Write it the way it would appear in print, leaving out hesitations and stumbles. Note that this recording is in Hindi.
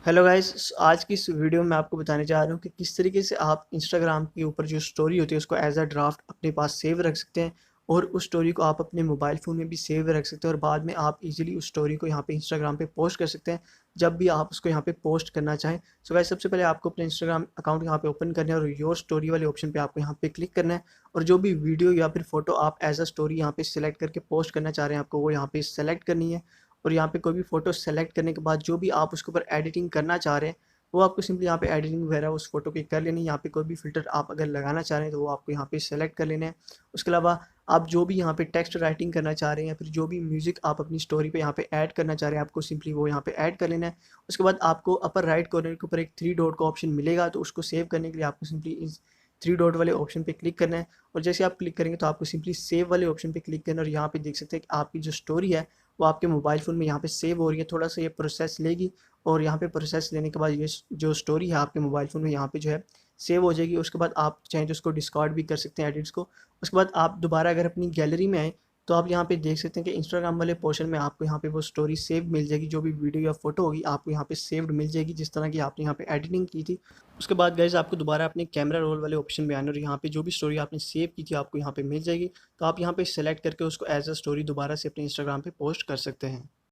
हेलो गाइस, आज की इस वीडियो में मैं आपको बताने जा रहा हूँ कि किस तरीके से आप इंस्टाग्राम के ऊपर जो स्टोरी होती है उसको एज अ ड्राफ्ट अपने पास सेव रख सकते हैं। और उस स्टोरी को आप अपने मोबाइल फ़ोन में भी सेव रख सकते हैं और बाद में आप इजीली उस स्टोरी को यहाँ पे इंस्टाग्राम पे पोस्ट कर सकते हैं जब भी आप उसको यहाँ पे पोस्ट करना चाहें। सो गाइस, सबसे पहले आपको अपने इंस्टाग्राम अकाउंट यहाँ पे ओपन करना है और योर स्टोरी वाले ऑप्शन पे आपको यहाँ पे क्लिक करना है। और जो भी वीडियो या फिर फोटो आप एज अ स्टोरी यहाँ पे सिलेक्ट करके पोस्ट करना चाह रहे हैं आपको वो यहाँ पे सेलेक्ट करनी है। और यहाँ पे कोई भी फोटो सेलेक्ट करने के बाद जो भी आप उसके ऊपर एडिटिंग करना चाह रहे हैं वो आपको सिंपली यहाँ पे एडिटिंग वगैरह उस फोटो की कर लेनी है। यहाँ पे कोई भी फ़िल्टर आप अगर लगाना चाह रहे हैं तो वो आपको यहाँ पे सेलेक्ट कर लेना है। उसके अलावा आप जो भी यहाँ पे टेक्स्ट राइटिंग करना चाह रहे हैं या फिर जो भी म्यूज़िक आप अपनी स्टोरी पे यहाँ पे ऐड करना चाह रहे हैं आपको सिंपली वो यहाँ पे ऐड कर लेना है। उसके बाद आपको अपर राइट कॉर्नर के ऊपर एक थ्री डॉट का ऑप्शन मिलेगा, तो उसको सेव करने के लिए आपको सिंपली इस थ्री डॉट वाले ऑप्शन पे क्लिक करना है। और जैसे आप क्लिक करेंगे तो आपको सिंपली सेव वाले ऑप्शन पे क्लिक करना है और यहाँ पे देख सकते हैं कि आपकी जो स्टोरी है वो आपके मोबाइल फ़ोन में यहाँ पे सेव हो रही है। थोड़ा सा ये प्रोसेस लेगी और यहाँ पे प्रोसेस लेने के बाद ये जो स्टोरी है आपके मोबाइल फ़ोन में यहाँ पे जो है सेव हो जाएगी। उसके बाद आप चाहें तो उसको डिस्कार्ड भी कर सकते हैं एडिट्स को। उसके बाद आप दोबारा अगर अपनी गैलरी में आएँ तो आप यहाँ पे देख सकते हैं कि इंस्टाग्राम वाले पोर्शन में आपको यहाँ पे वो स्टोरी सेव मिल जाएगी। जो भी वीडियो या फोटो होगी आपको यहाँ पे सेव्ड मिल जाएगी जिस तरह की आपने यहाँ पे एडिटिंग की थी। उसके बाद गाइज आपको दोबारा अपने कैमरा रोल वाले ऑप्शन में आना और यहाँ पे जो भी स्टोरी आपने सेव की थी आपको यहाँ पे मिल जाएगी। तो आप यहाँ पे सेलेक्ट करके उसको एज अ स्टोरी दोबारा से अपने इंस्टाग्राम पे पोस्ट कर सकते हैं।